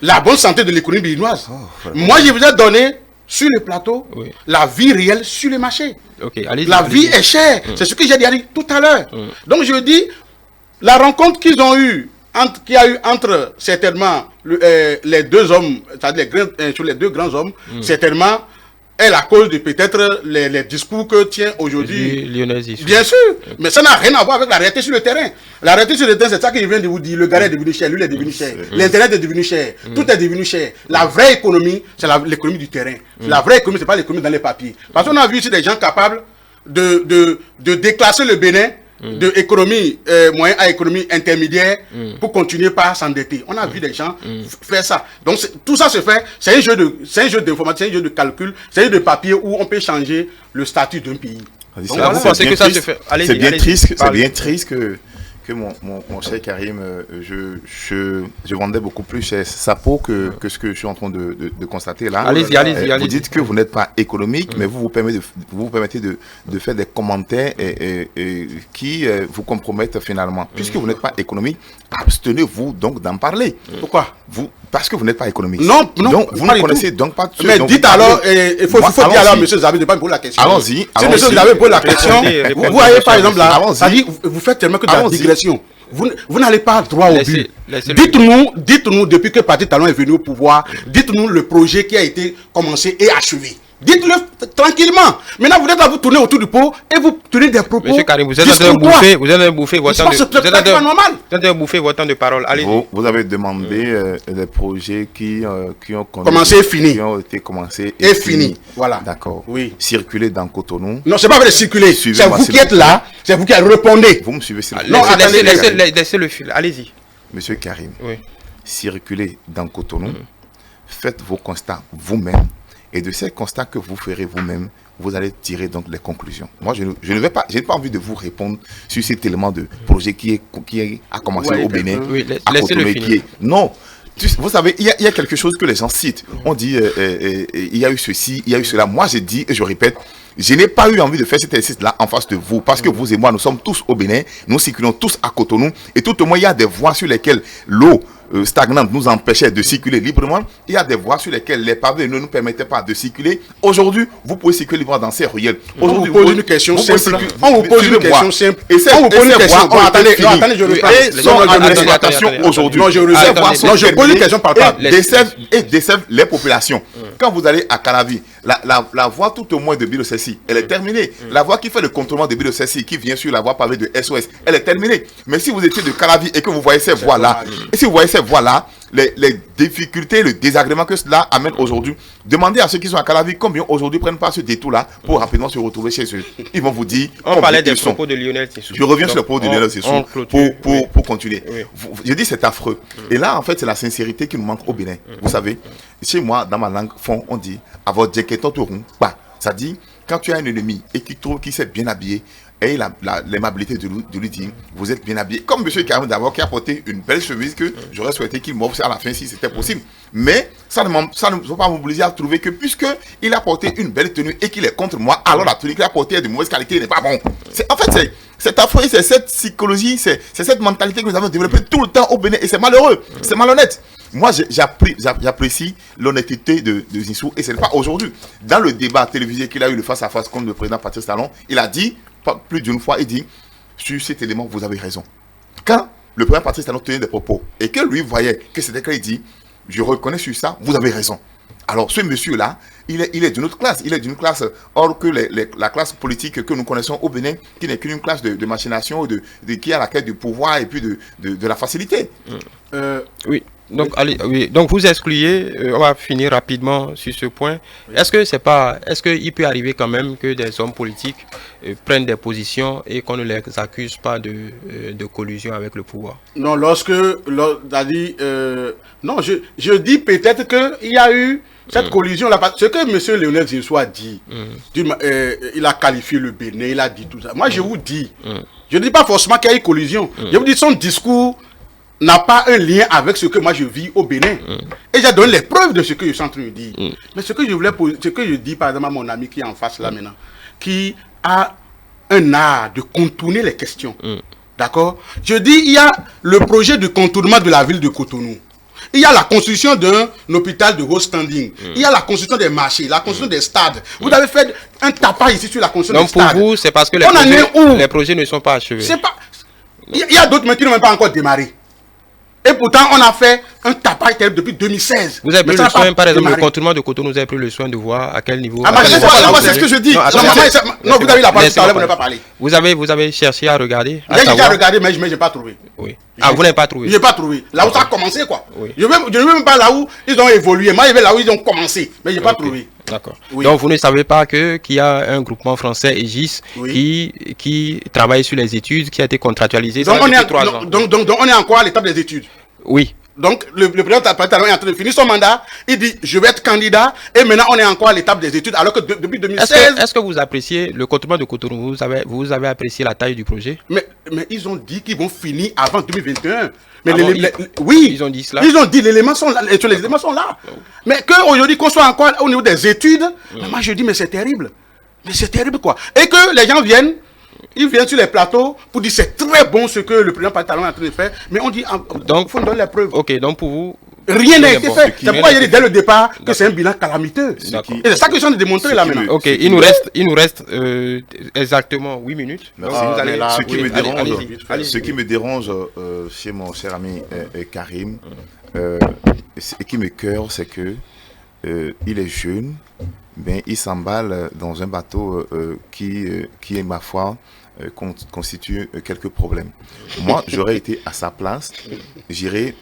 la bonne santé de l'économie béninoise. Moi, je vous ai donné sur le plateau la vie réelle sur le marché. La vie est chère. C'est ce que j'ai dit tout à l'heure. Donc je dis, la rencontre qu'ils ont eue, qu'il y a eu entre certainement les deux hommes, c'est-à-dire sur les deux grands hommes, certainement est la cause de peut-être les discours que tient aujourd'hui Lionel Zinsou. Bien sûr, mais ça n'a rien à voir avec la réalité sur le terrain. La réalité sur le terrain, c'est ça que je viens de vous dire. Le gars est devenu cher, lui il est devenu cher, l'internet est devenu cher, tout est devenu cher. La vraie économie, c'est l'économie du terrain. La vraie économie, c'est pas l'économie dans les papiers. Parce qu'on a vu ici des gens capables de déclasser le Bénin de économie moyenne à économie intermédiaire pour continuer par s'endetter. On a vu des gens faire ça. Donc tout ça se fait, c'est un jeu d'informatique, c'est un jeu de calcul, c'est un jeu de papier où on peut changer le statut d'un pays. Donc, vous pensez que ça se fait? C'est bien triste que mon cher Karim, je vendais beaucoup plus cher sa peau que ce que je suis en train de constater là. Allez-y. Vous dites que vous n'êtes pas économique, mais vous permettez de faire des commentaires qui vous compromettent finalement. Puisque vous n'êtes pas économique, abstenez-vous donc d'en parler. Pourquoi? Parce que vous n'êtes pas économique. Non, donc vous ne connaissez donc pas... Mais dites alors, il faut dire alors, monsieur Zabi, de pas me poser la question. Allons-y. Si monsieur Zabi pose la question, vous voyez par exemple là, vous faites tellement que de la digression. Vous n'allez pas droit au but. Dites-nous, depuis que Patrice Talon est venu au pouvoir, dites-nous le projet qui a été commencé et achevé. Dites-le tranquillement. Maintenant, vous êtes là, vous tournez autour du pot et vous tenez des propos. Monsieur Karim, vous êtes en train de bouffer votre temps de parole. Allez. Vous avez demandé des projets qui ont commencé et fini. Qui ont été commencés et fini. Voilà. D'accord. Oui. Circuler dans Cotonou. Non, c'est pas vrai de circuler. C'est vous qui êtes là. C'est vous qui répondez. Vous me suivez. Non, laissez le fil. Allez-y. Monsieur Karim. Oui. Circuler dans Cotonou. Faites vos constats vous-même. Et de ces constats que vous ferez vous-même, vous allez tirer donc les conclusions. Moi, je n'ai pas envie de vous répondre sur cet élément de projet qui a commencé au Bénin. Oui, laissez-le finir. Non, vous savez, il y a quelque chose que les gens citent. On dit, il y a eu ceci, il y a eu cela. Moi, j'ai dit, et je répète, je n'ai pas eu envie de faire cet exercice-là en face de vous. Parce que vous et moi, nous sommes tous au Bénin, nous circulons tous à Cotonou. Et tout au moins, il y a des voies sur lesquelles l'eau stagnante nous empêchait de circuler librement. Il y a des voies sur lesquelles les pavés ne nous permettaient pas de circuler. Aujourd'hui, vous pouvez circuler librement dans ces ruelles. Aujourd'hui, on vous pose une question simple. On vous pose une question simple. Et on vous pose une question. Attendez, je reprends. Et sont en exploitation aujourd'hui. Non, je pose une question par rapport. Et desservent les populations. Quand vous allez à Calavi, la voie tout au moins de Bilo-Cessi, elle est terminée. La voie qui fait le contournement de Bilo-Cessi, qui vient sur la voie pavée de SOS, elle est terminée. Mais si vous étiez de Calavi et que vous voyez ces voies-là, les difficultés, le désagrément que cela amène aujourd'hui. Demandez à ceux qui sont à Calavi combien aujourd'hui prennent pas ce détour-là pour rapidement se retrouver chez eux. Ils vont vous dire. On parlait des propos de Lionel Tissot. Je reviens sur le propos de Lionel Tissot pour continuer. Oui. Je dis c'est affreux. Et là, en fait, c'est la sincérité qui nous manque au Bénin. Vous savez, chez moi, dans ma langue fond, on dit avoir ça dit quand tu as un ennemi et qui s'est bien habillé, et l'aimabilité de lui dire, vous êtes bien habillé. Comme M. Karim d'abord, qui a porté une belle chemise que j'aurais souhaité qu'il m'offre à la fin si c'était possible. Mais ça ne faut pas m'obliger à trouver que puisqu'il a porté une belle tenue et qu'il est contre moi, alors la tenue qu'il a portée est de mauvaise qualité, n'est pas bon. En fait, c'est affreux, c'est cette psychologie, c'est cette mentalité que nous avons développée tout le temps au Bénin et c'est malheureux, c'est malhonnête. Moi, j'apprécie l'honnêteté de Zissou et ce n'est pas aujourd'hui. Dans le débat télévisé qu'il a eu le face-à-face contre le président Patrice Talon, il a dit, plus d'une fois, il dit, sur cet élément, vous avez raison. Quand le président Patrice Talon tenait des propos et que lui voyait que c'était qu'il dit, je reconnais sur ça, vous avez raison. Alors, ce monsieur-là, il est d'une autre classe. Il est d'une classe hors que la classe politique que nous connaissons au Bénin, qui n'est qu'une classe de machination, qui a la quête du pouvoir et puis de la facilité. Oui. Donc, allez, oui. Donc vous excluez, on va finir rapidement sur ce point. Oui. Est-ce qu'il peut arriver quand même que des hommes politiques prennent des positions et qu'on ne les accuse pas de collusion avec le pouvoir? Non, non, je dis peut-être qu'il y a eu cette collusion là. Ce que M. Lionel Tissot a dit, il a qualifié le Bénin, il a dit tout ça. Moi, je vous dis, je ne dis pas forcément qu'il y a eu collusion. Je vous dis son discours n'a pas un lien avec ce que moi je vis au Bénin. Et j'ai donné les preuves de ce que je suis en train de dire. Mais ce que je dis par exemple à mon ami qui est en face là maintenant, qui a un art de contourner les questions. D'accord? Je dis, il y a le projet de contournement de la ville de Cotonou. Il y a la construction d'un hôpital de haut standing. Il y a la construction des marchés, la construction des stades. Vous avez fait un tapage ici sur la construction des stades. Donc pour vous, c'est parce que les projets ne sont pas achevés. Il y a d'autres mais qui n'ont même pas encore démarré. Et pourtant, on a fait un tapage depuis 2016. Vous avez pris le soin, par exemple, le contournement de Cotonou, vous avez pris le soin de voir à quel niveau... c'est ce que je dis. Non, vous avez la parole tout à l'heure, vous n'avez pas parlé. Vous avez cherché à regarder. J'ai déjà regardé, mais je n'ai pas trouvé. Oui. Ah, vous n'avez pas trouvé? Je n'ai pas trouvé. Là où ça a commencé, quoi. Je ne veux même pas là où ils ont évolué. Moi, je vais là où ils ont commencé. Mais je n'ai pas trouvé. D'accord. Oui. Donc vous ne savez pas qu'il y a un groupement français, Aegis, qui travaille sur les études, qui a été contractualisé depuis 3 ans. Donc on est encore à l'étape des études. Oui. Donc le président Talon est en train de finir son mandat, il dit je vais être candidat et maintenant on est encore à l'étape des études alors que depuis 2016... Est-ce que vous appréciez le contournement de Cotonou, vous avez apprécié la taille du projet? Mais ils ont dit qu'ils vont finir avant 2021. Mais oui, ils ont dit cela. Ils ont dit les éléments sont là. Les éléments sont là. Mais qu'aujourd'hui qu'on soit encore au niveau des études, moi je dis mais c'est terrible. Mais c'est terrible quoi. Et que les gens viennent, ils viennent sur les plateaux pour dire c'est très bon ce que le président Talon est en train de faire. Mais on dit donc il faut nous donner les preuves. Ok, donc pour vous, rien n'a été fait. C'est pourquoi il y a dit dès le départ que c'est un bilan calamiteux. Et c'est ça que je suis en train de démontrer là maintenant. Ok, il nous reste exactement 8 minutes. Ce qui me dérange chez mon cher ami Karim, et qui me cœur, c'est que il est jeune, mais il s'emballe dans un bateau qui est, ma foi, constitue quelques problèmes. Moi, j'aurais été à sa place, j'irais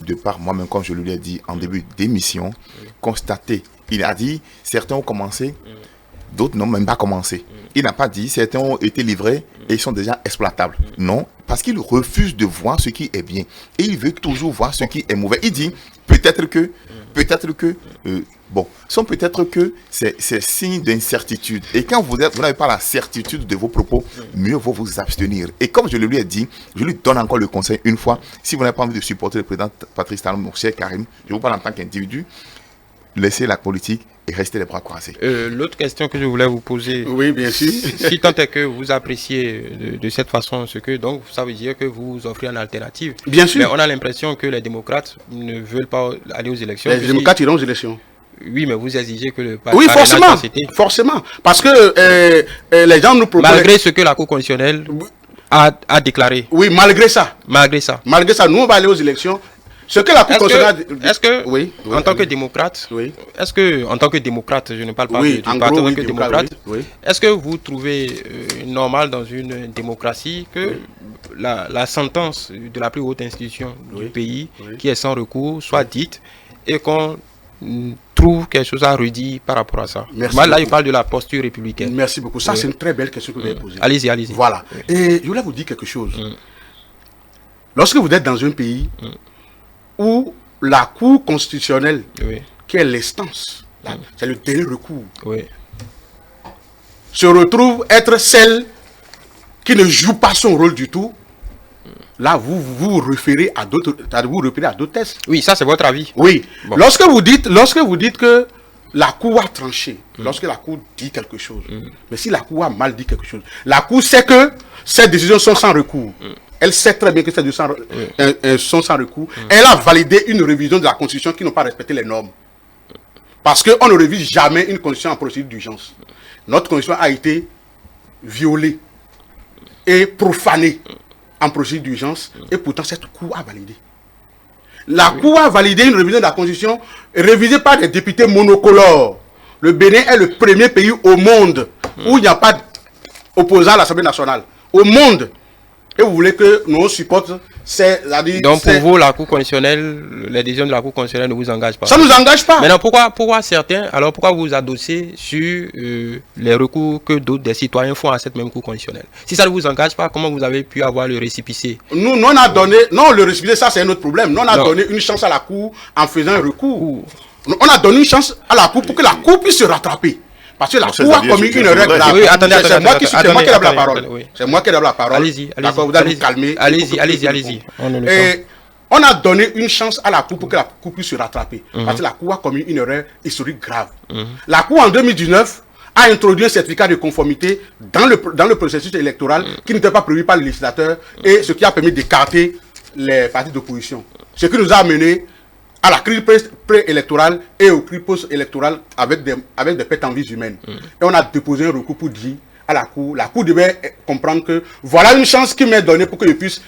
de par moi-même, comme je lui ai dit en début d'émission, constater. Il a dit, certains ont commencé, d'autres n'ont même pas commencé. Il n'a pas dit, certains ont été livrés et ils sont déjà exploitables. Non, parce qu'il refuse de voir ce qui est bien. Et il veut toujours voir ce qui est mauvais. Il dit, peut-être que c'est signe d'incertitude. Et quand vous n'avez pas la certitude de vos propos, mieux vaut vous abstenir. Et comme je le lui ai dit, je lui donne encore le conseil une fois, si vous n'avez pas envie de supporter le président Patrice Talon, mon cher Karim, je vous parle en tant qu'individu, laissez la politique et restez les bras croisés. L'autre question que je voulais vous poser, oui, bien sûr. Si tant est que vous appréciez de cette façon ce que, donc ça veut dire que vous offrez une alternative. Bien sûr. Mais on a l'impression que les démocrates ne veulent pas aller aux élections. Les démocrates iront aux élections. Oui, mais vous exigez que le oui, forcément. Parce que les gens nous proposent... Malgré ce que la Cour constitutionnelle a déclaré. Oui, malgré ça. Malgré ça, nous on va aller aux élections. Ce que la Cour constitutionnelle... Est-ce que, en tant que démocrate, je ne parle pas du parti, en tant que démocrate, est-ce que vous trouvez normal dans une démocratie que la sentence de la plus haute institution du pays, oui. qui est sans recours, soit dite et qu'on trouve quelque chose à redire par rapport à ça. Merci Moi, là, beaucoup. je parle de la posture républicaine. Merci beaucoup. Ça, Oui. c'est une très belle question que vous avez posée. Allez-y, allez-y. Voilà. Et je voulais vous dire quelque chose. Lorsque vous êtes dans un pays où la Cour constitutionnelle, Oui, qui est l'instance, c'est le dernier recours, oui, se retrouve être celle qui ne joue pas son rôle du tout, là, vous référez à d'autres tests. oui, ça c'est votre avis. Oui. Bon. Lorsque vous dites que la Cour a tranché, lorsque la Cour dit quelque chose, mais si la Cour a mal dit quelque chose, la Cour sait que ces décisions sont sans recours. Elle sait très bien que ces décisions sont sans recours. Elle a validé une révision de la Constitution qui n'a pas respecté les normes. Parce qu'on ne révise jamais une Constitution en procédure d'urgence. Notre Constitution a été violée et profanée en procédure d'urgence, et pourtant cette Cour a validé. La Cour a validé une révision de la Constitution révisée par des députés monocolores. Le Bénin est le premier pays au monde où il n'y a pas d'opposant à l'Assemblée nationale. Au monde. Et vous voulez que nous supporte Donc pour vous, la Cour constitutionnelle, les décisions de la Cour constitutionnelle ne vous engagent pas. Ça ne nous engage pas. Maintenant, pourquoi certains, alors pourquoi vous adossez sur les recours que d'autres des citoyens font à cette même Cour constitutionnelle? Si ça ne vous engage pas, comment vous avez pu avoir le récépissé? Nous, on a donné, non, le récépissé, ça c'est un autre problème. Nous, on a donné une chance à la Cour en faisant un recours. On a donné une chance à la Cour pour que la Cour puisse se rattraper. Parce que la Cour a commis une erreur grave. Oui, attendez, c'est moi qui donne la parole. oui. C'est moi qui donne la parole. Allez-y, D'accord, vous allez vous calmer. Allez-y. Et on a donné une chance à la Cour pour que la Cour puisse se rattraper. Parce que la Cour a commis une erreur historique grave. La Cour, en 2019, a introduit un certificat de conformité dans le processus électoral qui n'était pas prévu par le législateur, et ce qui a permis d'écarter les partis d'opposition. Ce qui nous a amené à la crise pré-électorale et au crise post-électorale avec des pertes en vies humaines. Et on a déposé un recours pour dire à la Cour devait comprendre que voilà une chance qui m'est donnée pour que je puisse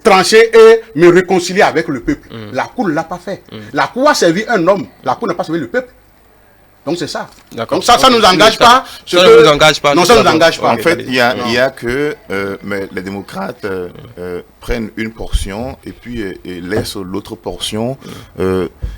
trancher et me réconcilier avec le peuple. La Cour ne l'a pas fait. La Cour a servi un homme, la Cour n'a pas servi le peuple. Donc c'est ça. Donc ça ne nous engage pas. Ça ne nous engage pas. Non, ça ne nous engage pas. En fait, il y a que mais les démocrates prennent une portion et puis laissent l'autre portion.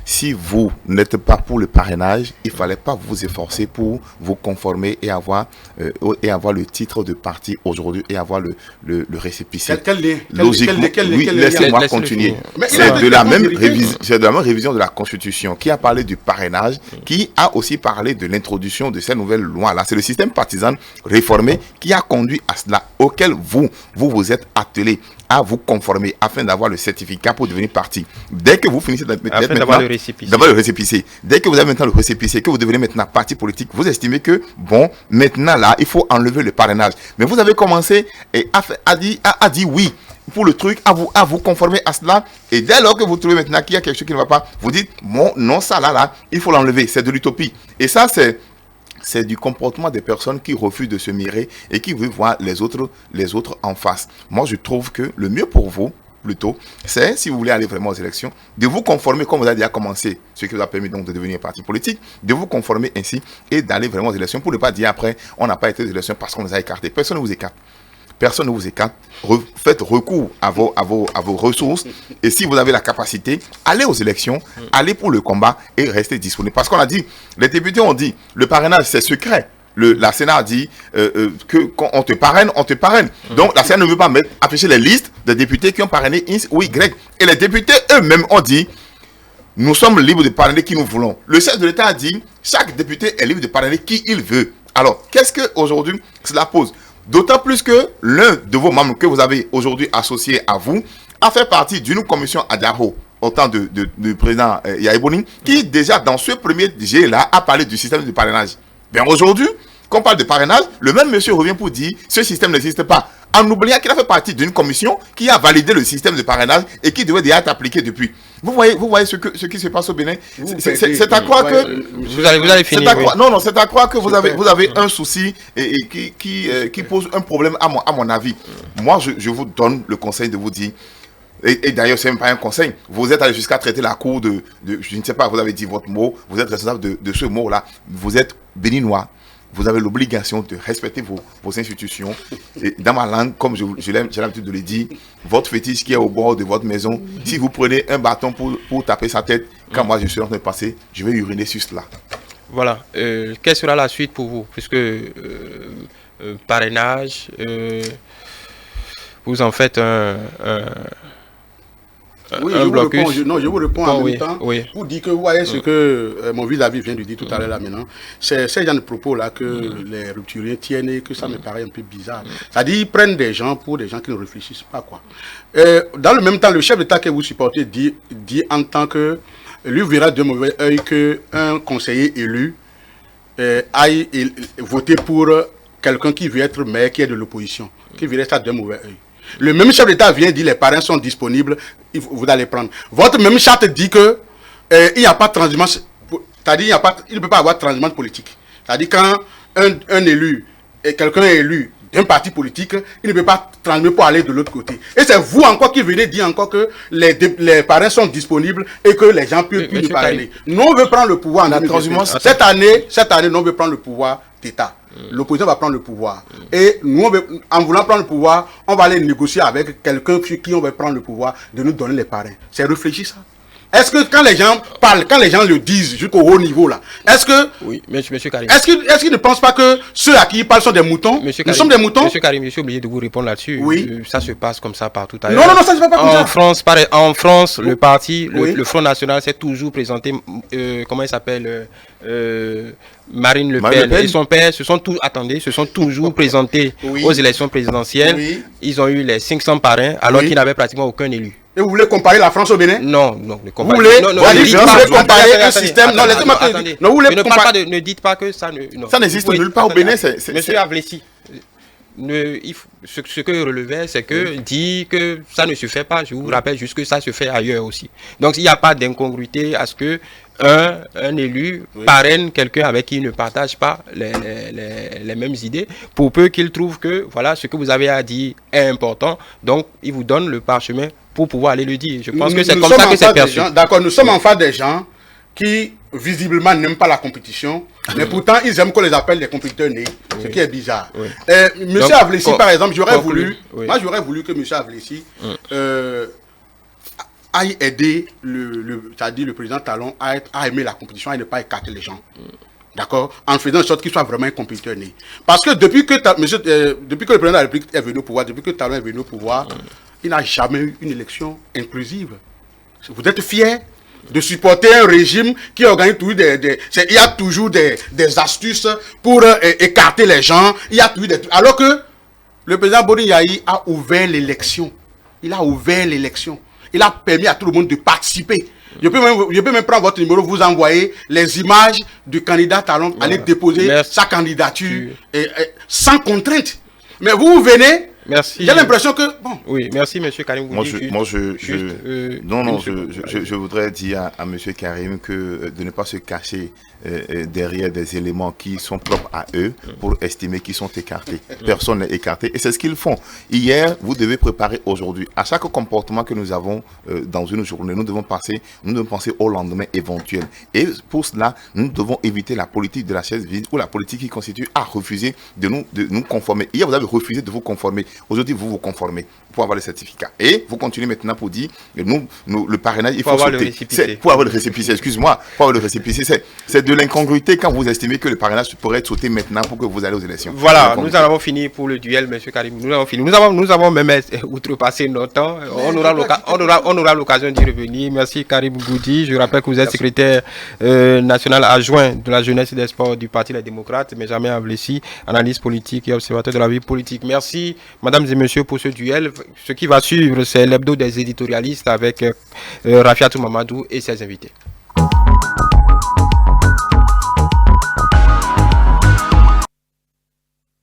Si vous n'êtes pas pour le parrainage, il ne fallait pas vous efforcer pour vous conformer et avoir le titre de parti aujourd'hui et avoir le récépissé. Quel lien? Logiquement, oui, laissez-moi continuer. C'est de la même révision de la Constitution qui a parlé du parrainage, qui a aussi parlé de l'introduction de ces nouvelles lois-là. C'est le système partisan réformé qui a conduit à cela, auquel vous êtes attelé à vous conformer afin d'avoir le certificat pour devenir parti. Dès que vous finissez d'avoir le récépissé, dès que vous avez maintenant le récépissé, que vous devenez maintenant parti politique, vous estimez que, bon, maintenant là, il faut enlever le parrainage. Mais vous avez commencé et a dit oui pour le truc, à vous conformer à cela, et dès lors que vous trouvez maintenant qu'il y a quelque chose qui ne va pas, vous dites, bon, non, ça là, il faut l'enlever, c'est de l'utopie. Et ça, c'est du comportement des personnes qui refusent de se mirer et qui veulent voir les autres en face. Moi, je trouve que le mieux pour vous, plutôt, c'est, si vous voulez aller vraiment aux élections, de vous conformer, comme vous avez déjà commencé, ce qui vous a permis donc de devenir parti politique, de vous conformer ainsi et d'aller vraiment aux élections pour ne pas dire après, on n'a pas été aux élections parce qu'on nous a écartés. Personne ne vous écarte. Personne ne vous écarte. Faites recours à vos ressources. Et si vous avez la capacité, allez aux élections, allez pour le combat et restez disponible. Parce qu'on a dit, les députés ont dit, le parrainage c'est secret. La Sénat a dit que quand on te parraine, on te parraine. Donc la Sénat ne veut pas afficher les listes des députés qui ont parrainé X ou Y. Et les députés eux-mêmes ont dit, nous sommes libres de parrainer qui nous voulons. Le chef de l'État a dit, chaque député est libre de parrainer qui il veut. Alors, qu'est-ce qu'aujourd'hui cela pose? D'autant plus que l'un de vos membres que vous avez aujourd'hui associé à vous a fait partie d'une commission à Daro, au temps du président Yaïbouni, qui déjà dans ce premier G-là a parlé du système de parrainage. Bien aujourd'hui, quand on parle de parrainage, le même monsieur revient pour dire ce système n'existe pas, en oubliant qu'il a fait partie d'une commission qui a validé le système de parrainage et qui devait déjà être appliqué depuis. Vous voyez ce qui se passe au Bénin. C'est à croire que vous allez finir. Non, c'est à croire que vous avez un souci et qui pose un problème à mon avis. Moi, je vous donne le conseil de vous dire. Et d'ailleurs, ce n'est même pas un conseil. Vous êtes allé jusqu'à traiter la cour je ne sais pas, vous avez dit votre mot, vous êtes responsable de ce mot-là. Vous êtes béninois. vous avez l'obligation de respecter vos institutions. Et dans ma langue, comme j'ai l'habitude de le dire, votre fétiche qui est au bord de votre maison, si vous prenez un bâton pour taper sa tête, quand moi je suis en train de passer, je vais uriner sur cela. Voilà. Quelle sera la suite pour vous? Puisque parrainage, vous en faites Oui, un blocus. Je vous réponds en même temps. Oui. Pour dire que vous voyez ce que mon vis-à-vis vient de dire tout à l'heure là maintenant, c'est ces genre de propos-là que les rupturiers tiennent et que ça me paraît un peu bizarre. C'est-à-dire ils prennent des gens pour des gens qui ne réfléchissent pas, quoi. Dans le même temps, le chef d'État que vous supportez dit en tant que lui verra de mauvais œil qu'un conseiller élu aille voter pour quelqu'un qui veut être maire, qui est de l'opposition, qui verrait ça de mauvais œil. Le même chef d'État vient dire les parrains sont disponibles, vous allez prendre. Votre même charte dit que il n'y a pas de transhumance, c'est-à-dire il ne peut pas avoir de transhumance politique. C'est-à-dire quand un élu, quelqu'un est élu d'un parti politique, il ne peut pas transmettre pour aller de l'autre côté. Et c'est vous encore qui venez dire encore que les parrains sont disponibles et que les gens peuvent plus parrainer. Nous on veut prendre le pouvoir en la transhumance. Cette année, nous on veut prendre le pouvoir d'État. L'opposition va prendre le pouvoir. Et nous, en voulant prendre le pouvoir, on va aller négocier avec quelqu'un sur qui on va prendre le pouvoir de nous donner les parrains. C'est réfléchi ça. Est-ce que quand les gens parlent, quand les gens le disent jusqu'au haut niveau là, est-ce que... Oui, monsieur Karim. Est-ce qu'ils ne pensent pas que ceux à qui ils parlent sont des moutons? Nous sommes des moutons? Monsieur Karim, je suis obligé de vous répondre là-dessus. Oui. Ça se passe comme ça partout ailleurs. Non, ça ne se passe pas comme ça. En France, le parti, Oui. le Front National s'est toujours présenté, comment il s'appelle Marine Le Pen et son père se sont toujours présentés aux élections présidentielles. Oui. Ils ont eu les 500 parrains alors qu'ils n'avaient pratiquement aucun élu. Et vous voulez comparer la France au Bénin? Non, ne Vous voulez comparer un système? Non, laissez-moi te dire. Non, vous voulez comparer. Ne dites pas que ça ne. Ça n'existe nulle part au Bénin. Monsieur Avlessi, ce que relevait, c'est que dit que ça ne se fait pas. Je vous rappelle juste que ça se fait ailleurs aussi. Donc, il n'y a pas d'incongruité à ce que un élu parraine quelqu'un avec qui il ne partage pas les mêmes idées, pour peu qu'il trouve que voilà, ce que vous avez à dire est important. Donc, il vous donne le parchemin pour pouvoir aller le dire. Je pense que c'est comme ça que c'est perçu. D'accord, nous sommes en face des gens qui visiblement n'aiment pas la compétition, mais pourtant ils aiment qu'on les appelle des compétiteurs nés, ce qui est bizarre. Monsieur Avlessi, par exemple, j'aurais voulu que monsieur Avlessi aille aider c'est-à-dire le président Talon à aimer la compétition et ne pas écarter les gens. D'accord? En faisant en sorte qu'il soit vraiment un compétiteur né. Parce que depuis que le président de la République est venu au pouvoir, depuis que Talon est venu au pouvoir, il n'a jamais eu une élection inclusive. Vous êtes fiers de supporter un régime qui organise toujours il y a toujours des astuces pour écarter les gens. Il y a toujours alors que le président Boni Yahi a ouvert l'élection. Il a ouvert l'élection. Il a permis à tout le monde de participer. Je peux même prendre votre numéro, vous envoyer les images du candidat Talon, aller déposer sa candidature sans contrainte. Mais vous venez. Merci. J'ai l'impression que... Bon. Oui, merci, monsieur Karim. Je voudrais dire à monsieur Karim que de ne pas se cacher derrière des éléments qui sont propres à eux pour estimer qu'ils sont écartés. Personne n'est écarté et c'est ce qu'ils font. Hier, vous devez préparer aujourd'hui. À chaque comportement que nous avons dans une journée, nous devons penser au lendemain éventuel. Et pour cela, nous devons éviter la politique de la chaise vide ou la politique qui constitue à refuser de nous conformer. Hier, vous avez refusé de vous conformer. Aujourd'hui, vous vous conformez pour avoir le certificat. Et vous continuez maintenant pour dire, le parrainage, il faut sauter. Pour avoir le récépissé, excuse-moi, pour avoir le récépissé, c'est de l'incongruité quand vous estimez que le parrainage pourrait être sauté maintenant pour que vous allez aux élections. Voilà, nous en avons fini pour le duel, monsieur Karim. Nous avons fini. Nous avons même outrepassé notre temps. On aura l'occasion d'y revenir. Merci Karim Goudi. Je rappelle que vous êtes secrétaire national adjoint de la jeunesse et des sports du Parti Les Démocrates, Benjamin Avlessi, analyste politique et observateur de la vie politique. Merci, mesdames et messieurs, pour ce duel. Ce qui va suivre, c'est l'hebdo des éditorialistes avec Rafiatou Mamadou et ses invités.